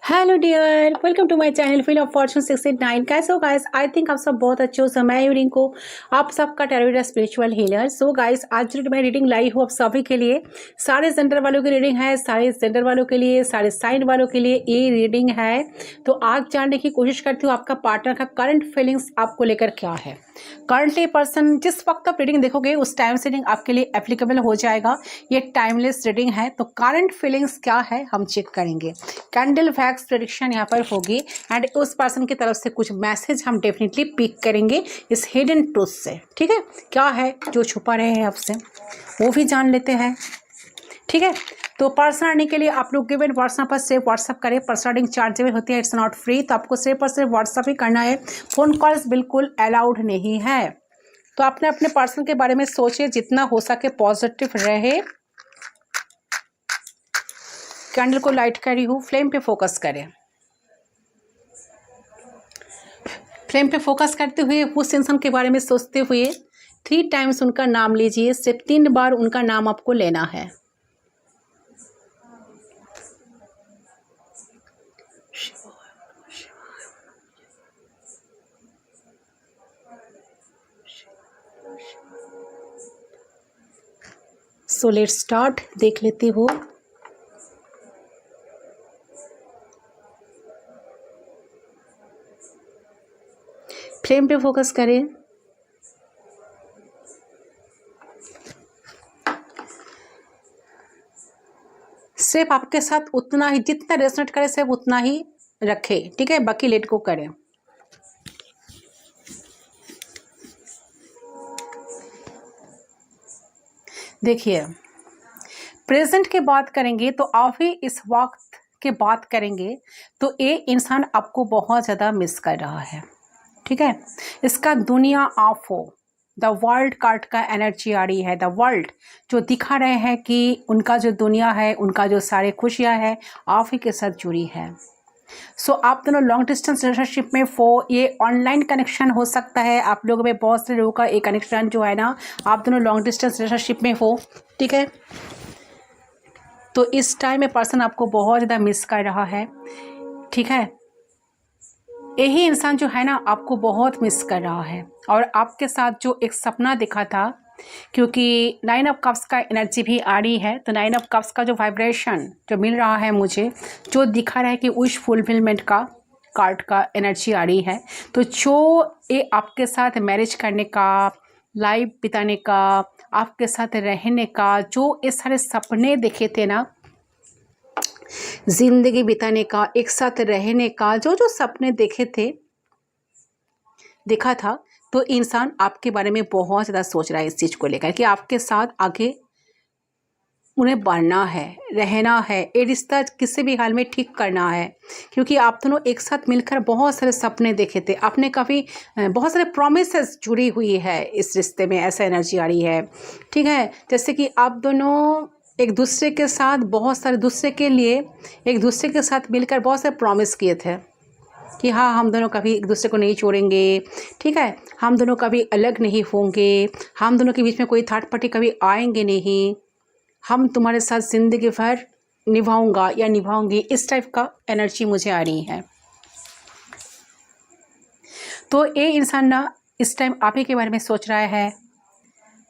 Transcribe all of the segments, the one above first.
Hello dear, welcome to my channel feel of fortune 69। कैसे हो guys? I think आप सब बहुत अच्छे हो। सो मैं रिंकू, आप सबका टेरोइड स्पिरिचुअल हीलर। सो गाइस, आज मैं रीडिंग लाई हूँ आप सभी के लिए। सारे जेंडर वालों की रीडिंग है, सारे जेंडर वालों के लिए, सारे साइन वालों के लिए ये रीडिंग है। तो आज जानने की कोशिश करती हूँ आपका पार्टनर का करंट फीलिंग्स आपको लेकर क्या है। करंटली पर्सन जिस वक्त आप रीडिंग देखोगे उस टाइम से रीडिंग आपके लिए एप्लीकेबल हो जाएगा। ये टाइमलेस रीडिंग है। तो करंट फीलिंग्स क्या है हम चेक करेंगे। कैंडल फैक्स प्रेडिक्शन यहाँ पर होगी एंड उस पर्सन की तरफ से कुछ मैसेज हम डेफिनेटली पिक करेंगे इस हिडन ट्रूथ से। ठीक है, क्या है जो छुपा रहे हैं आपसे वो भी जान लेते हैं। ठीक है, तो पर्सन आने के लिए आप लोग गिवन व्हाट्सएप पर सिर्फ व्हाट्सएप करें। पर्सनलिंग चार्जेबल होती है, इट्स नॉट फ्री। तो आपको सिर्फ और सिर्फ व्हाट्सएप ही करना है, फोन कॉल्स बिल्कुल अलाउड नहीं है। तो आपने अपने पर्सन के बारे में सोचिए, जितना हो सके पॉजिटिव रहे। कैंडल को लाइट करी हूँ, फ्लेम पे फोकस करें। फ्लेम पे फोकस करते हुए उस इंसान के बारे में सोचते हुए 3 टाइम्स उनका नाम लीजिए। सिर्फ 3 बार उनका नाम आपको लेना है। So let's start. देख लेती हूँ। फ्लेम पे फोकस करें। सिर्फ आपके साथ उतना ही, जितना रेजोनेट करे सिर्फ उतना ही रखें। ठीक है, बाकी लेट को करें। देखिए, प्रेजेंट की बात करेंगे तो आप ही इस वक्त की बात करेंगे तो ये इंसान आपको बहुत ज़्यादा मिस कर रहा है। ठीक है, इसका दुनिया आप हो। द वर्ल्ड कार्ड का एनर्जी आ रही है। द वर्ल्ड जो दिखा रहे हैं कि उनका जो दुनिया है, उनका जो सारे खुशियाँ है आप ही के साथ जुड़ी है। सो आप दोनों लॉन्ग डिस्टेंस रिलेशनशिप में हो। ये ऑनलाइन कनेक्शन हो सकता है। आप लोगों में बहुत से लोगों का एक कनेक्शन जो है ना, आप दोनों लॉन्ग डिस्टेंस रिलेशनशिप में हो। ठीक है, तो इस टाइम में पर्सन आपको बहुत ज़्यादा मिस कर रहा है। ठीक है, यही इंसान जो है ना आपको बहुत मिस कर रहा है और आपके साथ जो एक सपना दिखा था, क्योंकि 9 ऑफ कप्स का एनर्जी भी आ रही है। तो 9 ऑफ कप्स का जो वाइब्रेशन जो मिल रहा है मुझे, जो दिखा रहा है कि विश फुलफिलमेंट का कार्ड का एनर्जी आ रही है। तो जो ये आपके साथ मैरिज करने का, लाइफ बिताने का, आपके साथ रहने का, जो ये सारे सपने देखे थे ना, जिंदगी बिताने का, एक साथ रहने का, जो जो सपने देखे थे, देखा था, तो इंसान आपके बारे में बहुत ज़्यादा सोच रहा है इस चीज़ को लेकर कि आपके साथ आगे उन्हें बढ़ना है, रहना है, ये रिश्ता किसी भी हाल में ठीक करना है। क्योंकि आप दोनों एक साथ मिलकर बहुत सारे सपने देखे थे। आपने काफ़ी बहुत सारे प्रॉमिसेस जुड़ी हुई है इस रिश्ते में, ऐसा एनर्जी आ रही है। ठीक है, जैसे कि आप दोनों एक दूसरे के साथ बहुत सारे, दूसरे के लिए एक दूसरे के साथ मिलकर बहुत सारे प्रॉमिस किए थे कि हाँ, हम दोनों कभी एक दूसरे को नहीं छोड़ेंगे। ठीक है, हम दोनों कभी अलग नहीं होंगे, हम दोनों के बीच में कोई थर्ड पार्टी कभी आएंगे नहीं, हम तुम्हारे साथ ज़िंदगी भर निभाऊंगा या निभाऊंगी। इस टाइप का एनर्जी मुझे आ रही है। तो ये इंसान ना इस टाइम आप ही के बारे में सोच रहा है।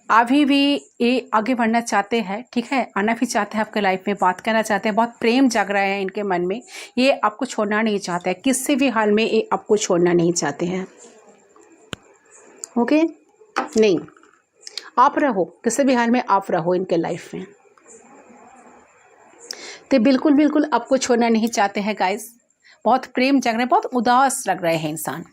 अभी भी ये आगे बढ़ना चाहते हैं। ठीक है, आना भी चाहते हैं आपके लाइफ में, बात करना चाहते हैं, बहुत प्रेम जग रहा है इनके मन में। ये आपको छोड़ना नहीं चाहते हैं, किसी भी हाल में ये आपको छोड़ना नहीं चाहते हैं। ओके, नहीं, आप रहो, किसी भी हाल में आप रहो इनके लाइफ में। तो बिल्कुल बिल्कुल आपको छोड़ना नहीं चाहते हैं गाइस। बहुत प्रेम जग रहे हैं, बहुत उदास लग रहे हैं इंसान।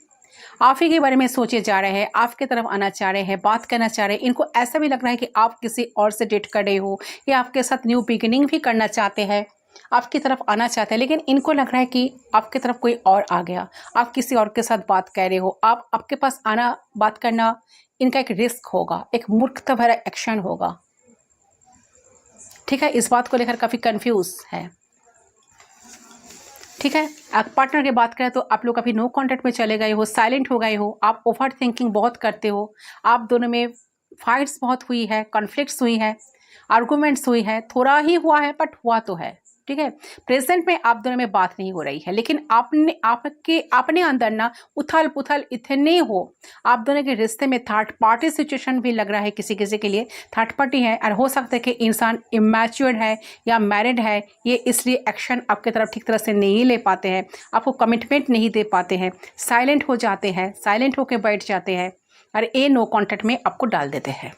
आप ही के बारे में सोचे जा रहे हैं, आपके तरफ आना चाह रहे हैं, बात करना चाह रहे हैं। इनको ऐसा भी लग रहा है कि आप किसी और से डेट कर रहे हो या आपके साथ न्यू बिगिनिंग भी करना चाहते हैं, आपकी तरफ आना चाहते हैं। लेकिन इनको लग रहा है कि आपकी तरफ कोई और आ गया, आप किसी और के साथ बात कर रहे हो। आपके पास आना, बात करना इनका एक रिस्क होगा, एक मूर्खता भरा एक्शन होगा। ठीक है, इस बात को लेकर काफ़ी कंफ्यूज है। ठीक है, आप पार्टनर की बात करें तो आप लोग अभी नो कांटेक्ट में चले गए हो, साइलेंट हो गए हो, आप ओवर थिंकिंग बहुत करते हो, आप दोनों में फाइट्स बहुत हुई है, कॉन्फ्लिक्ट्स हुई है, आर्गूमेंट्स हुई है। थोड़ा ही हुआ है बट हुआ तो है। ठीक है। प्रेजेंट में आप दोनों में बात नहीं हो रही है, लेकिन अपने अंदर ना उथल पुथल इतने हो, आप दोनों के रिश्ते में थर्ड पार्टी सिचुएशन भी लग रहा है, किसी किसी के लिए थर्ड पार्टी है। और हो सकता है कि इंसान इमैच्योर्ड है या मैरिड है, ये इसलिए एक्शन आपके तरफ ठीक तरह से नहीं ले पाते हैं, आपको कमिटमेंट नहीं दे पाते हैं, साइलेंट हो जाते हैं, साइलेंट होकर बैठ जाते हैं और ये नो कॉन्टैक्ट में आपको डाल देते हैं।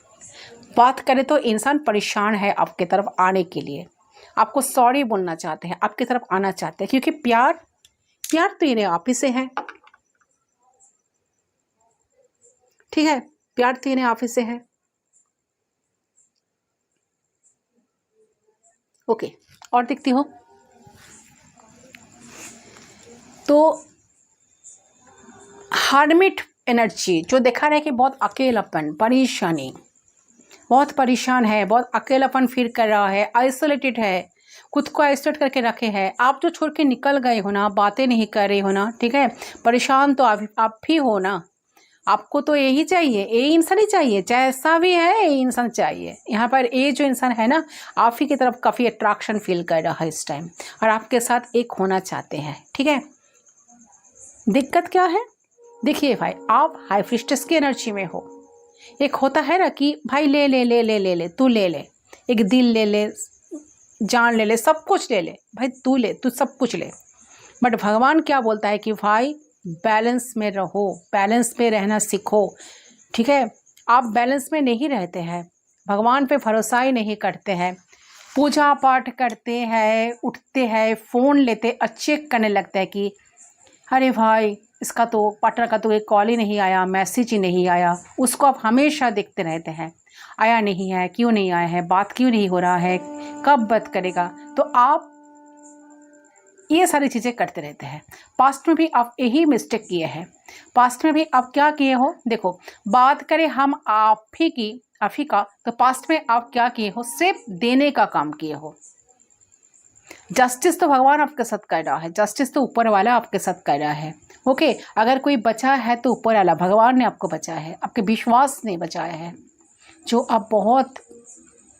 बात करें तो इंसान परेशान है आपके तरफ आने के लिए, आपको सॉरी बोलना चाहते हैं, आपकी तरफ आना चाहते हैं, क्योंकि प्यार तो इन्हें आप ही से है, ठीक है। प्यार तो इन्हें आप ही से है। ओके, और दिखती हो तो हार्डमिट एनर्जी जो देखा रहा है कि बहुत अकेलापन, परेशानी, बहुत परेशान है, बहुत अकेलापन फील कर रहा है, आइसोलेटेड है, खुद को आइसोलेट करके रखे हैं। आप जो छोड़ के निकल गए हो ना, बातें नहीं कर रहे हो ना, ठीक है, परेशान तो आप ही हो ना। आपको तो यही चाहिए, यही इंसान ही चाहिए, जैसा भी है यही इंसान चाहिए। यहाँ पर ये जो इंसान है ना, आप ही की तरफ काफ़ी अट्रैक्शन फील कर रहा है इस टाइम, और आपके साथ एक होना चाहते हैं, ठीक है। दिक्कत क्या है, देखिए भाई, आप हाई प्रीस्टेस की एनर्जी में हो। एक होता है ना कि भाई ले ले ले ले ले ले तू ले ले, एक दिल ले ले, जान ले ले, सब कुछ ले ले भाई, तू ले, तू सब कुछ ले। बट भगवान क्या बोलता है कि भाई बैलेंस में रहो, बैलेंस में रहना सीखो, ठीक है। आप बैलेंस में नहीं रहते हैं, भगवान पे भरोसा ही नहीं करते हैं, पूजा पाठ करते हैं, उठते हैं, फ़ोन लेते, अच्छे करने लगता है कि अरे भाई इसका तो पार्टनर का तो एक कॉल ही नहीं आया, मैसेज ही नहीं आया, उसको आप हमेशा देखते रहते हैं, आया नहीं है, क्यों नहीं आया है, बात क्यों नहीं हो रहा है, कब बात करेगा। तो आप ये सारी चीज़ें करते रहते हैं। पास्ट में भी आप यही मिस्टेक किए हैं, पास्ट में भी आप क्या किए हो, देखो बात करें हम आप ही का, तो पास्ट में आप क्या किए हो, सिर्फ देने का काम किए हो। जस्टिस तो भगवान आपके साथ कर रहा है, जस्टिस तो ऊपर वाला आपके साथ कर रहा है, ओके। अगर कोई बचा है तो ऊपर वाला भगवान ने आपको बचाया है, आपके विश्वास ने बचाया है। जो आप बहुत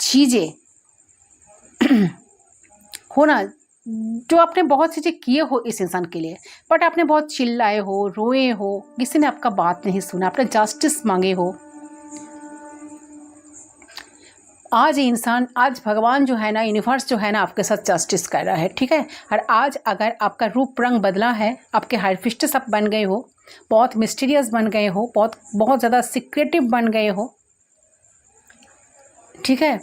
चीज़ें हो ना, जो आपने बहुत चीज़ें किए हो इस इंसान के लिए, बट आपने बहुत चिल्लाए हो, रोए हो, किसी ने आपका बात नहीं सुना, आपने जस्टिस मांगे हो। आज आज भगवान जो है ना, यूनिवर्स जो है ना, आपके साथ जस्टिस कर रहा है, ठीक है। और आज अगर आपका रूप रंग बदला है, आपके हाई प्रीस्टेस आप बन गए हो, बहुत मिस्टीरियस बन गए हो, बहुत ज़्यादा सीक्रेटिव बन गए हो, ठीक है।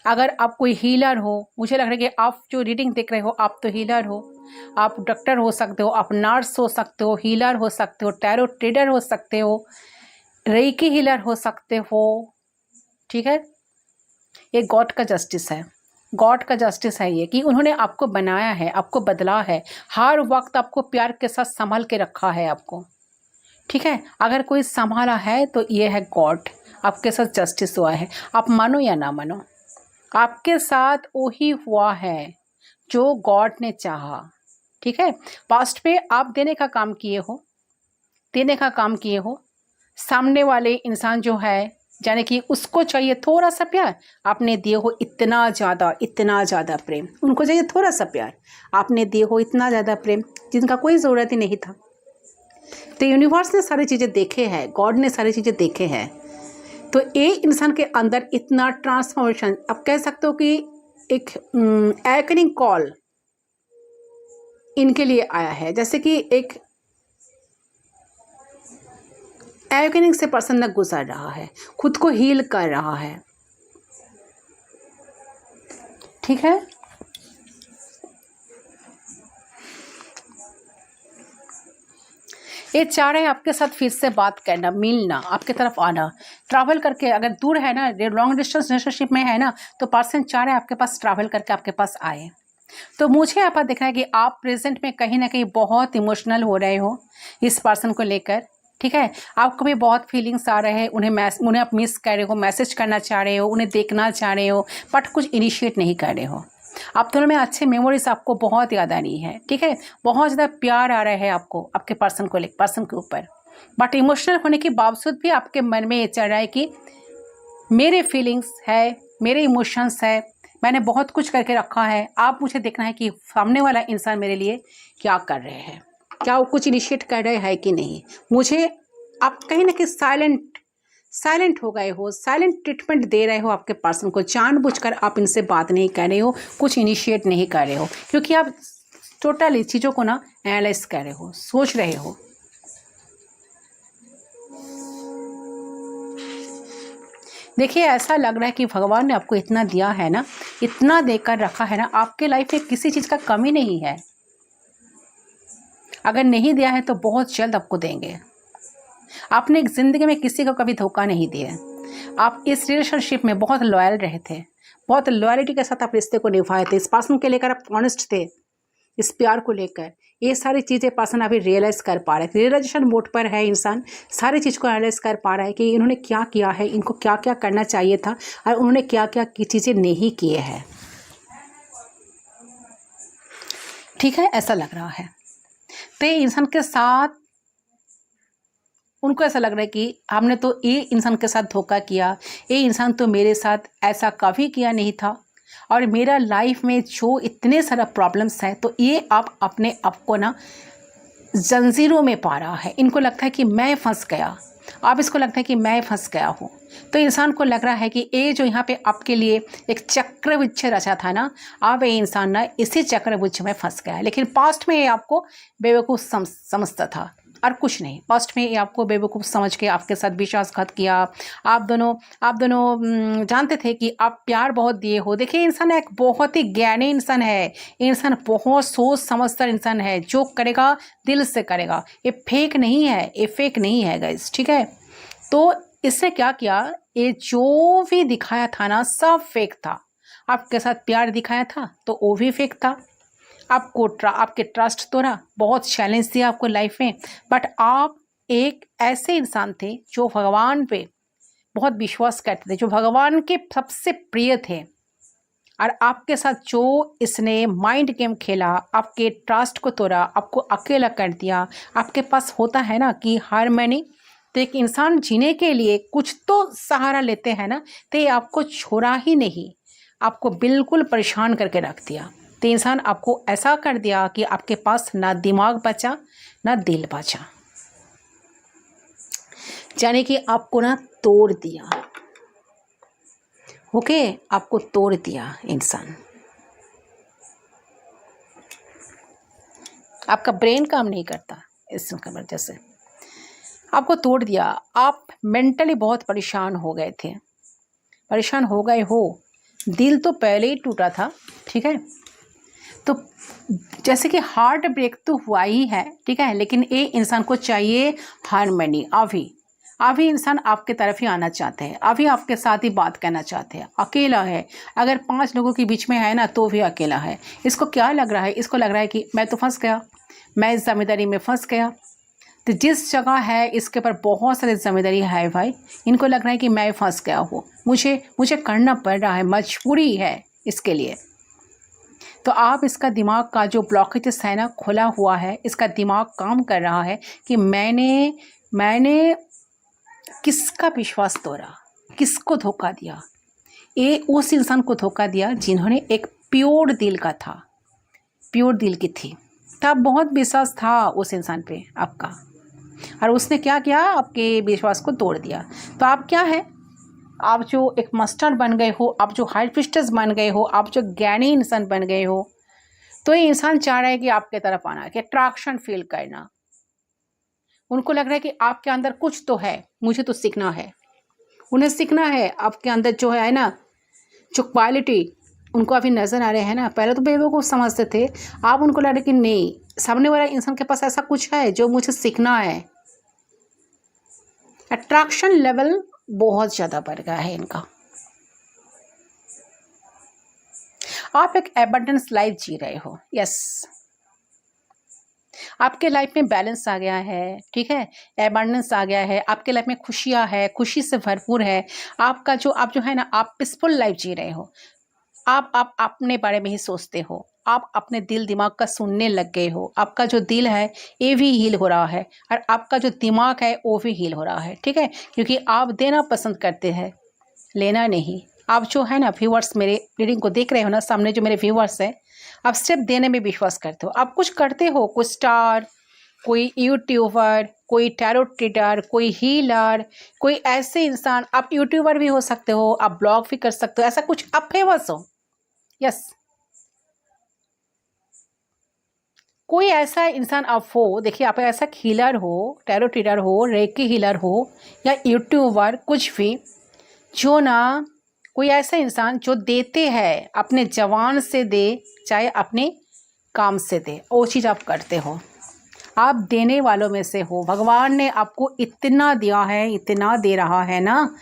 अगर आप कोई हीलर हो, मुझे लग रहा है कि आप जो रीडिंग देख रहे हो आप तो हीलर हो, आप डॉक्टर हो सकते हो, आप नर्स हो सकते हो, हीलर हो सकते हो, टैरो ट्रेडर हो सकते हो, रेकी हीलर हो सकते हो, ठीक है। ये गॉड का जस्टिस है, गॉड का जस्टिस है ये, कि उन्होंने आपको बनाया है, आपको बदला है, हर वक्त आपको प्यार के साथ संभाल के रखा है आपको, ठीक है। अगर कोई संभाला है तो ये है गॉड, आपके साथ जस्टिस हुआ है। आप मानो या ना मानो, आपके साथ वही हुआ है जो गॉड ने चाहा, ठीक है। पास्ट पे आप देने का काम किए हो, देने का काम किए हो, सामने वाले इंसान जो है, जाने कि उसको चाहिए थोड़ा सा प्यार, आपने दिए हो इतना ज़्यादा प्रेम, उनको चाहिए थोड़ा सा प्यार, आपने दिए हो इतना ज़्यादा प्रेम जिनका कोई ज़रूरत ही नहीं था। तो यूनिवर्स ने सारी चीज़ें देखे हैं, गॉड ने सारी चीज़ें देखे हैं, तो एक इंसान के अंदर इतना ट्रांसफॉर्मेशन, आप कह सकते हो कि एक एवकनिंग कॉल इनके लिए आया है, जैसे कि एक एवकनिंग से पर्सन न गुजर रहा है, खुद को हील कर रहा है, ठीक है। ये चाह रहे हैं आपके साथ फिर से बात करना, मिलना, आपके तरफ आना, ट्रैवल करके, अगर दूर है ना, लॉन्ग डिस्टेंस रिलेशनशिप में है ना, तो पर्सन चाह रहे हैं आपके पास ट्रैवल करके आपके पास आए। तो मुझे यहाँ पर देखना है कि आप प्रेजेंट में कहीं ना कहीं बहुत इमोशनल हो रहे हो इस पर्सन को लेकर, ठीक है। आपको भी बहुत फीलिंग्स आ रहे हैं, उन्हें आप मिस कर रहे हो, मैसेज करना चाह रहे हो, उन्हें देखना चाह रहे हो, बट कुछ इनिशिएट नहीं कर रहे हो। आप दोनों में अच्छे मेमोरीज आपको बहुत याद आ रही है, ठीक है, बहुत ज़्यादा प्यार आ रहा है आपको आपके पर्सन को लेकर, पर्सन के ऊपर, बट इमोशनल होने के बावजूद भी आपके मन में ये चल रहा है कि मेरे फीलिंग्स है, मेरे इमोशंस है, मैंने बहुत कुछ करके रखा है, आप मुझे देखना है कि सामने वाला इंसान मेरे लिए क्या कर रहे हैं, क्या वो कुछ इनिशिएट कर रहे हैं कि नहीं। मुझे आप कहीं ना कहीं साइलेंट हो गए हो, साइलेंट ट्रीटमेंट दे रहे हो आपके पर्सन को, जानबूझकर आप इनसे बात नहीं कर रहे हो, कुछ इनिशिएट नहीं कर रहे हो, क्योंकि आप टोटली चीज़ों को ना एनालाइज कर रहे हो, सोच रहे हो। देखिए, ऐसा लग रहा है कि भगवान ने आपको इतना दिया है ना, इतना देकर रखा है ना, आपके लाइफ में किसी चीज़ का कमी नहीं है। अगर नहीं दिया है तो बहुत जल्द आपको देंगे। आपने ज़िंदगी में किसी को कभी धोखा नहीं दिया। आप इस रिलेशनशिप में बहुत लॉयल रहे थे, बहुत लॉयल्टी के साथ आप रिश्ते को निभाए थे, इस पर्सन के लेकर आप ऑनेस्ट थे, इस प्यार को लेकर। ये सारी चीज़ें पर्सन अभी रियलाइज़ कर पा रहे हैं, रियलाइजेशन मोड पर है इंसान, सारी चीज़ को एनालाइज कर पा रहा है कि इन्होंने क्या किया है, इनको क्या क्या करना चाहिए था और उन्होंने क्या क्या की चीज़ें नहीं किए हैं। ठीक है, ऐसा लग रहा है। तो ये इंसान के साथ उनको ऐसा लग रहा है कि हमने तो ये इंसान के साथ धोखा किया, ये इंसान तो मेरे साथ ऐसा कभी किया नहीं था, और मेरा लाइफ में जो इतने सारा प्रॉब्लम्स हैं, तो ये आप अपने आप को ना जंजीरों में पा रहा है। इनको लगता है कि मैं फंस गया, अब इसको लगता है कि मैं फंस गया हूँ। तो इंसान को लग रहा है कि ये जो यहाँ पे आपके लिए एक चक्रवृक्ष रचा था ना, अब ये इंसान ना इसी चक्रवृक्ष में फंस गया है। लेकिन पास्ट में ये आपको बेवकूफ़ समझता था और कुछ नहीं। पास्ट में ये आपको बेवकूफ़ समझ के आपके साथ विश्वासघात किया। आप दोनों जानते थे कि आप प्यार बहुत दिए हो। देखिए, इंसान एक बहुत ही ज्ञानी इंसान है, इंसान बहुत सोच समझदार इंसान है, जो करेगा दिल से करेगा। ये फेक नहीं है, ये फेक नहीं है गाइस, ठीक है। तो इसने क्या किया, ये जो भी दिखाया था ना सब फेक था। आपके साथ प्यार दिखाया था तो वो भी फेक था। आपके ट्रस्ट तोड़ा, बहुत चैलेंज दिया आपको लाइफ में, बट आप एक ऐसे इंसान थे जो भगवान पे बहुत विश्वास करते थे, जो भगवान के सबसे प्रिय थे। और आपके साथ जो इसने माइंड गेम खेला, आपके ट्रस्ट को तोड़ा, आपको अकेला कर दिया। आपके पास होता है ना कि हर महीने तो एक इंसान जीने के लिए कुछ तो सहारा लेते हैं ना, तो ये आपको छोड़ा ही नहीं, आपको बिल्कुल परेशान करके रख दिया। तो इंसान आपको ऐसा कर दिया कि आपके पास ना दिमाग बचा ना दिल बचा, यानी कि आपको ना तोड़ दिया। ओके, आपको तोड़ दिया इंसान। आपका ब्रेन काम नहीं करता इस वजह से आपको तोड़ दिया। आप मेंटली बहुत परेशान हो गए थे, परेशान हो गए हो। दिल तो पहले ही टूटा था, ठीक है। तो जैसे कि हार्ट ब्रेक तो हुआ ही है, ठीक है, लेकिन ये इंसान को चाहिए हार्मनी। अभी इंसान आपके तरफ ही आना चाहते हैं, अभी आपके साथ ही बात करना चाहते हैं। अकेला है, अगर 5 लोगों के बीच में है ना तो भी अकेला है। इसको क्या लग रहा है, इसको लग रहा है कि मैं तो फंस गया, मैं इस जिम्मेदारी में फंस गया। तो जिस जगह है इसके ऊपर बहुत सारी जिम्मेदारी है भाई, इनको लग रहा है कि मैं फंस गया हूँ, मुझे करना पड़ रहा है, मजबूरी है इसके लिए। तो आप इसका दिमाग का जो ब्लॉकेजेस है ना खुला हुआ है, इसका दिमाग काम कर रहा है कि मैंने किसका विश्वास तोड़ा, किसको धोखा दिया। ये उस इंसान को धोखा दिया जिन्होंने एक प्योर दिल का था, प्योर दिल की थी, तब बहुत विश्वास था उस इंसान पे आपका, और उसने क्या किया, आपके विश्वास को तोड़ दिया। तो आप क्या है, आप जो एक मास्टर बन गए हो, आप जो हाई प्रिस्टेस बन गए हो, आप जो ज्ञानी इंसान बन गए हो। तो ये इंसान चाह रहा है कि आपके तरफ आना, कि अट्रैक्शन फील करना। उनको लग रहा है कि आपके अंदर कुछ तो है, मुझे तो सीखना है। उन्हें सीखना है आपके अंदर जो है ना, जो क्वालिटी उनको अभी नज़र आ रहे हैं ना। पहले तो बेवकूफ़ समझते थे, आप उनको लग रहा है कि नहीं, सामने वाला इंसान के पास ऐसा कुछ है जो मुझे सीखना है। अट्रैक्शन लेवल बहुत ज़्यादा बढ़ गया है इनका। आप एक एबंडेंस लाइफ जी रहे हो, यस, आपके लाइफ में बैलेंस आ गया है, ठीक है, एबंडेंस आ गया है, आपके लाइफ में खुशियाँ है, खुशी से भरपूर है। आप जो है ना, आप पीसफुल लाइफ जी रहे हो। आप अपने बारे में ही सोचते हो, आप अपने दिल दिमाग का सुनने लग गए हो। आपका जो दिल है ये भी हील हो रहा है, और आपका जो दिमाग है वो भी हील हो रहा है, ठीक है, क्योंकि आप देना पसंद करते हैं, लेना नहीं। आप जो है ना व्यूअर्स, मेरे रीडिंग को देख रहे हो ना, सामने जो मेरे व्यूअर्स है, आप सिर्फ देने में विश्वास करते हो। आप कुछ करते हो, कुछ स्टार, कोई यूट्यूबर, कोई टैरो रीडर, कोई हीलर, कोई ऐसे इंसान, आप यूट्यूबर भी हो सकते हो, आप ब्लॉग भी कर सकते हो, ऐसा कुछ आप फेमस हो। यस, कोई ऐसा इंसान आप हो, देखिए आप ऐसा हीलर हो, टैरो रीडर हो, रेकी हीलर हो, या यूट्यूबर, कुछ भी, जो ना कोई ऐसा इंसान जो देते हैं, अपने जवान से दे, चाहे अपने काम से दे, वो चीज़ आप करते हो। आप देने वालों में से हो। भगवान ने आपको इतना दिया है, इतना दे रहा है ना,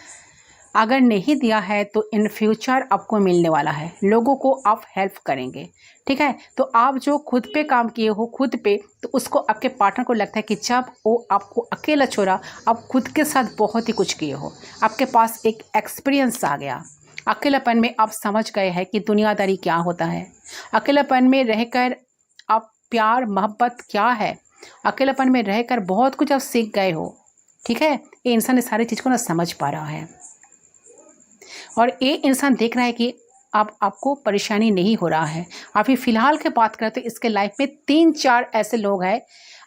अगर नहीं दिया है तो इन फ्यूचर आपको मिलने वाला है। लोगों को आप हेल्प करेंगे, ठीक है। तो आप जो खुद पे काम किए हो, खुद पे, तो उसको आपके पार्टनर को लगता है कि जब वो आपको अकेला छोड़ा, आप खुद के साथ बहुत ही कुछ किए हो, आपके पास एक एक्सपीरियंस आ गया। अकेलापन में आप समझ गए हैं कि दुनियादारी क्या होता है। अकेलापन में रहकर आप प्यार मोहब्बत क्या है, अकेलापन में रहकर बहुत कुछ आप सीख गए हो, ठीक है। ये इंसान इस सारी चीज़ को ना समझ पा रहा है, और ये इंसान देख रहा है कि आपको परेशानी नहीं हो रहा है। अभी फ़िलहाल की बात करें तो इसके लाइफ में 3-4 ऐसे लोग हैं,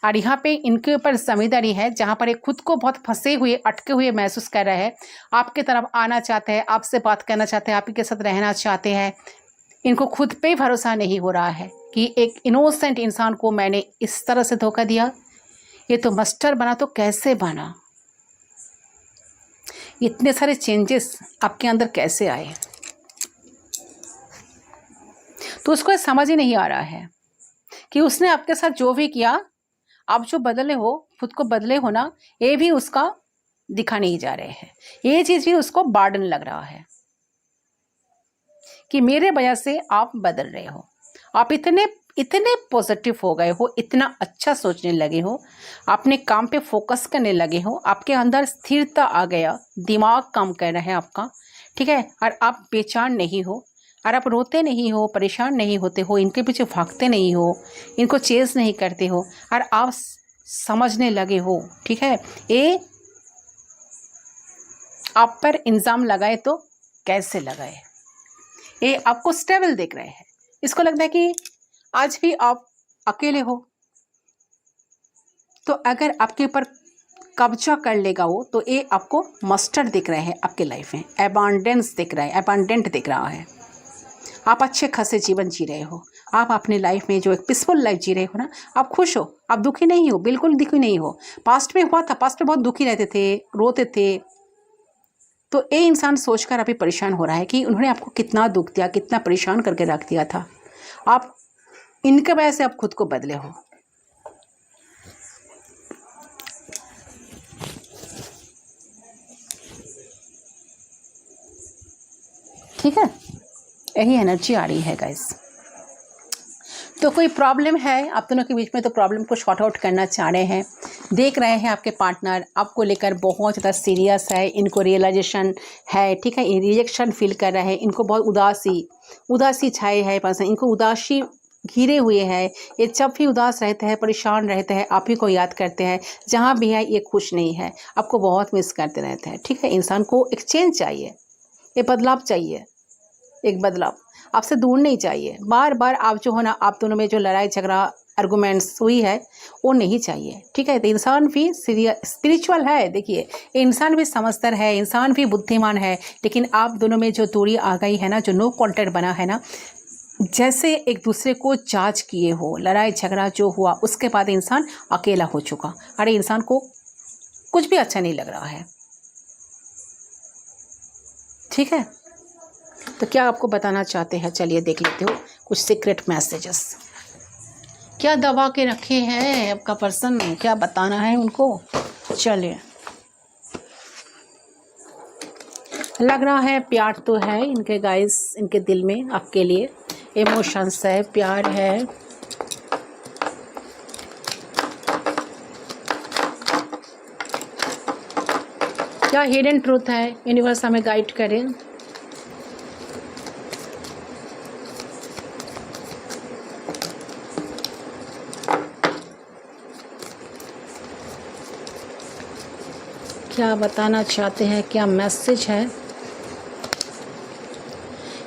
और यहाँ पे इनके ऊपर ज़िम्मेदारी है, जहाँ पर ये खुद को बहुत फंसे हुए, अटके हुए महसूस कर रहे हैं। आपके तरफ आना चाहते हैं, आपसे बात करना चाहते हैं, आप ही के साथ रहना चाहते हैं। इनको खुद पे भरोसा नहीं हो रहा है कि एक इनोसेंट इंसान को मैंने इस तरह से धोखा दिया, ये तो मास्टर बना तो कैसे बना, इतने सारे चेंजेस आपके अंदर कैसे आए। तो उसको समझ ही नहीं आ रहा है कि उसने आपके साथ जो भी किया, आप जो बदले हो, खुद को बदले हो ना, ये भी उसका दिखा नहीं जा रहे हैं। ये चीज़ भी उसको बर्डन लग रहा है कि मेरे वजह से आप बदल रहे हो, आप इतने इतने पॉजिटिव हो गए हो, इतना अच्छा सोचने लगे हो, अपने काम पे फोकस करने लगे हो, आपके अंदर स्थिरता आ गया, दिमाग काम कर रहा है आपका, ठीक है। और आप बेचैन नहीं हो, और आप रोते नहीं हो, परेशान नहीं होते हो, इनके पीछे भागते नहीं हो, इनको चेस नहीं करते हो, और आप समझने लगे हो, ठीक है। ये आप पर इल्ज़ाम लगाए तो कैसे लगाए, ये आपको स्टेबल देख रहे हैं। इसको लगता है कि आज भी आप अकेले हो, तो अगर आपके ऊपर कब्जा कर लेगा वो, तो ये आपको मस्टर्ड दिख रहे हैं आपके लाइफ में, एबंडेंस दिख रहा है, एबंडेंट दिख रहा है। आप अच्छे खासे जीवन जी रहे हो, आप अपने लाइफ में जो एक पीसफुल लाइफ जी रहे हो ना, आप खुश हो, आप दुखी नहीं हो, बिल्कुल दुखी नहीं हो। पास्ट में हुआ था, पास्ट में बहुत दुखी रहते थे, रोते थे, तो ये इंसान सोचकर अभी परेशान हो रहा है कि उन्होंने आपको कितना दुख दिया, कितना परेशान करके रख दिया था। आप इनके वजह से आप खुद को बदले हो। ठीक है, यही एनर्जी आ रही है गाइस। तो कोई प्रॉब्लम है आप दोनों के बीच में, तो प्रॉब्लम को शॉर्ट आउट करना चाह रहे हैं। देख रहे हैं आपके पार्टनर आपको लेकर बहुत ज़्यादा सीरियस है, इनको रियलाइजेशन है, ठीक है। रिजेक्शन फील कर रहे हैं, इनको बहुत उदासी छाई है, पर्सन इनको उदासी घिरे हुए हैं। ये जब भी उदास रहते हैं, परेशान रहते हैं, आप ही को याद करते हैं, जहाँ भी है ये खुश नहीं है, आपको बहुत मिस करते रहते हैं, ठीक है। इंसान को एक चेंज चाहिए, एक बदलाव चाहिए, एक बदलाव आपसे दूर नहीं चाहिए। बार बार आप जो है ना, आप दोनों में जो लड़ाई झगड़ा आर्गूमेंट्स हुई है, वो नहीं चाहिए, ठीक है। तो इंसान भी स्पिरिचुअल है, देखिए इंसान भी समझदार है, इंसान भी बुद्धिमान है, लेकिन आप दोनों में जो दूरी आ गई है ना, जो नो कॉन्टैक्ट बना है ना, जैसे एक दूसरे को जांच किए हो, लड़ाई झगड़ा जो हुआ उसके बाद इंसान अकेला हो चुका, अरे इंसान को कुछ भी अच्छा नहीं लग रहा है, ठीक है। तो क्या आपको बताना चाहते हैं, चलिए देख लेते हो कुछ सीक्रेट मैसेजेस, क्या दबा के रखे हैं आपका पर्सन, क्या बताना है उनको। चलिए, लग रहा है प्यार तो है इनके गाइस, इनके दिल में आपके लिए इमोशंस है, प्यार है। क्या हिडन ट्रूथ है, यूनिवर्स हमें गाइड करें। क्या बताना चाहते हैं, क्या मैसेज है।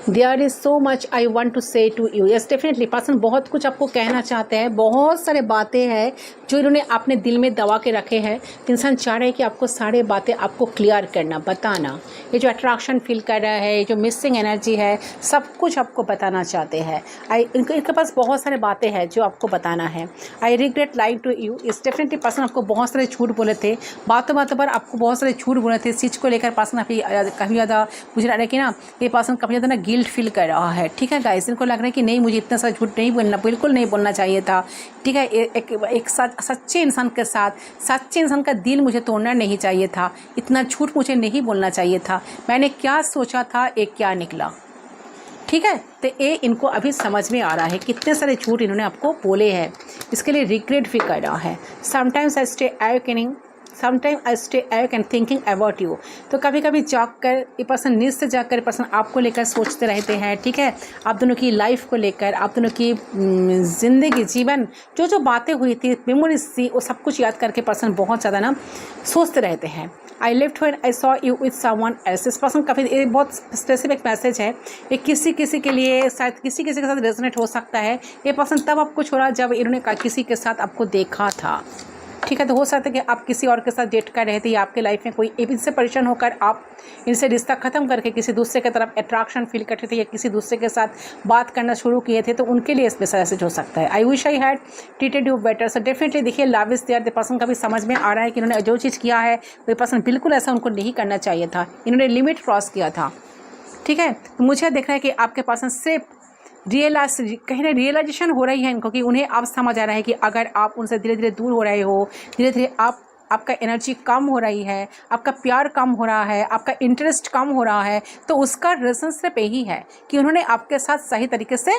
There is so much I want to say to you. Yes definitely person बहुत कुछ आपको कहना चाहते हैं, बहुत सारे बातें हैं जो इन्होंने अपने दिल में दबा के रखे हैं। इंसान चाह रहे हैं कि आपको सारे बातें आपको क्लियर करना, बताना। ये जो अट्रैक्शन फील कर रहा है, ये जो मिसिंग एनर्जी है, सब कुछ आपको बताना चाहते हैं। इनके पास बहुत सारे बातें हैं जो आपको बताना है। I regret lying to you. इस डेफिनेटली पर्सन आपको बहुत सारे झूठ बोले थे, बातों बातों पर आपको बहुत सारे झूठ बोले थे। इस चीज़ को लेकर पर्सन अभी काफ़ी ज़्यादा मुझे लग रहा है कि ना ये पर्सन काफ़ी ज़्यादा ना गिल्ट फील कर रहा है। ठीक है गाइस, इनको लग रहा है कि नहीं मुझे इतना सा झूठ नहीं बोलना, बिल्कुल नहीं बोलना चाहिए था। ठीक है, एक सच्चे इंसान के साथ, सच्चे इंसान का दिल मुझे तोड़ना नहीं चाहिए था, इतना झूठ मुझे नहीं बोलना चाहिए था। मैंने क्या सोचा था, एक क्या निकला। ठीक है, तो ये इनको अभी समझ में आ रहा है कितने सारे झूठ इन्होंने आपको बोले हैं। इसके लिए रिग्रेट भी कर रहा है। Sometimes I stay awakening, sometime I stay awake and thinking about you. तो कभी कभी जागकर ये पर्सन, नींद से जागकर पर्सन आपको लेकर सोचते रहते हैं। ठीक है, आप दोनों की लाइफ को लेकर, आप दोनों की ज़िंदगी, जीवन, जो जो बातें हुई थी, मेमोरीज थी, वो सब कुछ याद करके पर्सन बहुत ज़्यादा ना सोचते रहते हैं। I left when I saw you with someone else. इस पर्सन काफ़ी, ये बहुत स्पेसिफिक मैसेज है। ये किसी के लिए शायद किसी के साथ रेजोनेट हो सकता है। ये पर्सन तब आपको छोड़ा जब इन्होंने किसी के साथ आपको देखा था। ठीक है, तो हो सकता है कि आप किसी और के साथ डेट कर रहे थे, या आपके लाइफ में कोई इनसे परेशान होकर आप इनसे रिश्ता ख़त्म करके किसी दूसरे की तरफ अट्रैक्शन फील करते थे, या किसी दूसरे के साथ बात करना शुरू किए थे, तो उनके लिए इसमें मैसेज हो सकता है। I wish I had treated you better. So definitely देखिए, love is there. The person का भी समझ में आ रहा है कि इन्होंने जो चीज़ किया है वो पर्सन बिल्कुल ऐसा उनको नहीं करना चाहिए था, इन्होंने लिमिट क्रॉस किया था। ठीक है, तो मुझे दिख रहा है कि आपके पर्सन सिर्फ कहीं ना रियलाइजेशन हो रही है इनको, कि उन्हें अब समझ आ रहा है कि अगर आप उनसे धीरे धीरे दूर हो रहे हो, धीरे धीरे आपका एनर्जी कम हो रही है, आपका प्यार कम हो रहा है, आपका इंटरेस्ट कम हो रहा है, तो उसका रीज़न सिर्फ यही है कि उन्होंने आपके साथ सही तरीके से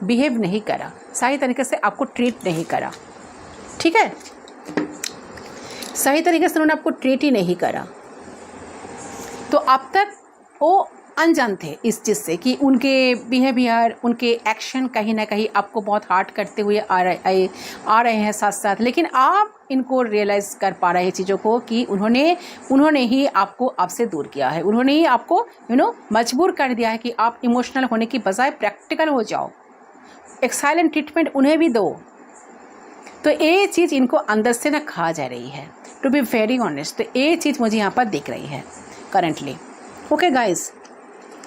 बिहेव नहीं करा, सही तरीके से आपको ट्रीट नहीं करा। ठीक है, सही तरीके से उन्होंने आपको ट्रीट ही नहीं करा। तो अब तक वो अनजान थे इस चीज़ से कि उनके बिहेवियर, उनके एक्शन कहीं ना कहीं आपको बहुत हार्ट करते हुए आ रहे हैं साथ साथ। लेकिन आप इनको रियलाइज़ कर पा रहे हैं चीज़ों को कि उन्होंने ही आपको आपसे दूर किया है, उन्होंने ही आपको मजबूर कर दिया है कि आप इमोशनल होने की बजाय प्रैक्टिकल हो जाओ, एक साइलेंट ट्रीटमेंट उन्हें भी दो। तो ये चीज़ इनको अंदर से ना खा जा रही है, टू बी वेरी ऑनेस्ट। तो ये चीज़ मुझे यहाँ पर दिख रही है करेंटली। ओके गाइज,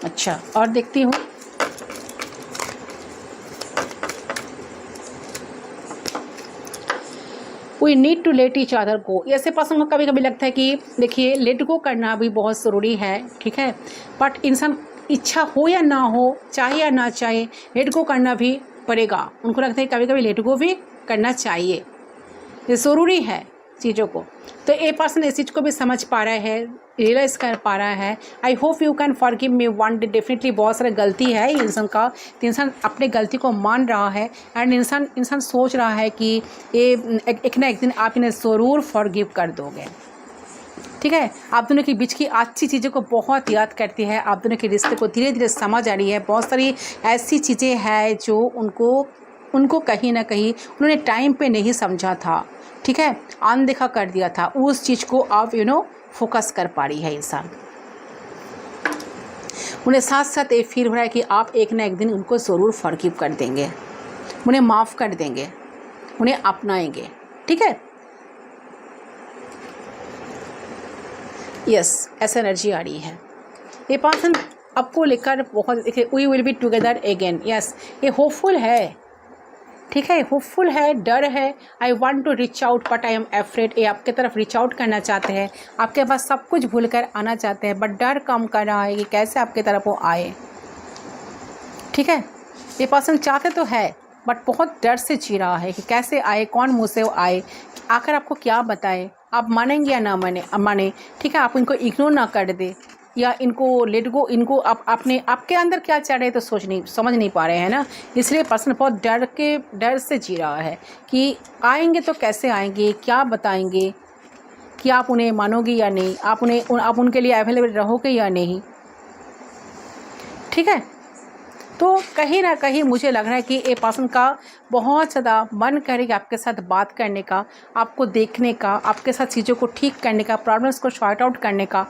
अच्छा और देखती हूँ। We need to let each other go. ऐसे पर्सन को कभी कभी लगता है कि देखिए, लेट गो करना भी बहुत ज़रूरी है। ठीक है, बट इंसान इच्छा हो या ना हो, चाहे या ना चाहे, लेट गो करना भी पड़ेगा। उनको लगता है कभी कभी लेट गो भी करना चाहिए, ये ज़रूरी है चीज़ों को। तो ये पर्सन इस चीज़ को भी समझ पा रहा है, रियलाइज़ कर पा रहा है। I hope you can forgive me one day. Definitely बहुत सारी गलती है इंसान का, तो इंसान अपने गलती को मान रहा है, एंड इंसान सोच रहा है कि ये एक ना एक दिन आप इन्हें ज़रूर फॉरगिव कर दोगे। ठीक है, आप दोनों के बीच की अच्छी चीज़ों को बहुत याद करती है, आप दोनों के रिश्ते को धीरे धीरे समझ आ रही है। बहुत सारी ऐसी चीज़ें हैं जो उनको कहीं ना कहीं उन्होंने टाइम पे नहीं समझा था। ठीक है, अनदेखा कर दिया था, उस चीज़ को आप फोकस कर पा रही है इंसान। उन्हें साथ साथ ये फील हो रहा है कि आप एक ना एक दिन उनको ज़रूर फॉरगिव कर देंगे, उन्हें माफ़ कर देंगे, उन्हें अपनाएंगे। ठीक है, यस, ऐसा एनर्जी आ रही है। ये पर्सन आपको लेकर बहुत, देखिए, we will be together again. Yes, ये होपफुल है। ठीक है, होपफुल है, डर है। I want to reach out but I am afraid. ये आपके तरफ रीच आउट करना चाहते हैं, आपके पास सब कुछ भूल कर आना चाहते हैं, बट डर कम कर रहा है कि कैसे आपके तरफ वो आए। ठीक है, ये पर्सन चाहते तो है, बट बहुत डर से जी रहा है कि कैसे आए, कौन मुँह से वो आए, आकर आपको क्या बताए, आप मानेंगे या ना माने। ठीक है, आप इनको इग्नोर ना कर दे, या इनको लेट गो, इनको आपके अंदर क्या चल रहा है तो समझ नहीं पा रहे हैं ना। इसलिए पर्सन बहुत डर से जी रहा है कि आएंगे तो कैसे आएंगे, क्या बताएंगे, कि आप उन्हें मानोगे या नहीं, आप उनके लिए अवेलेबल रहोगे या नहीं। ठीक है, तो कहीं ना कहीं मुझे लग रहा है कि ये पर्सन का बहुत ज़्यादा मन करेगा आपके साथ बात करने का, आपको देखने का, आपके साथ चीज़ों को ठीक करने का, प्रॉब्लम्स को सॉर्ट आउट करने का।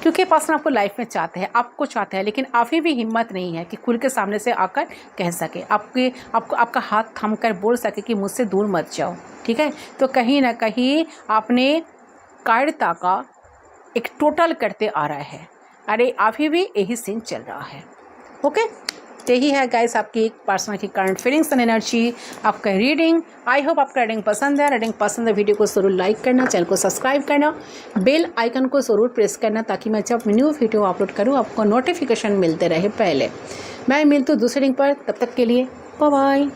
क्योंकि पर्सन आपको लाइफ में चाहते हैं, आपको चाहते हैं, लेकिन अभी भी हिम्मत नहीं है कि खुल के सामने से आकर कह सके, आपका हाथ थाम कर बोल सके कि मुझसे दूर मत जाओ। ठीक है, तो कहीं ना कहीं आपने कायरता का एक टोटल करते आ रहा है। अरे अभी भी यही सीन चल रहा है। ओके, यही है गाइस आपकी पर्सनल की करंट फीलिंग्स एंड एनर्जी, आपका रीडिंग। आई होप आपका रीडिंग पसंद है। रीडिंग पसंद है, वीडियो को ज़रूर लाइक करना, चैनल को सब्सक्राइब करना, बेल आइकन को ज़रूर प्रेस करना, ताकि मैं जब न्यू वीडियो अपलोड करूँ आपको नोटिफिकेशन मिलते रहे पहले। मैं मिलती हूँ दूसरे लिंक पर, तब तक के लिए बाय बाय।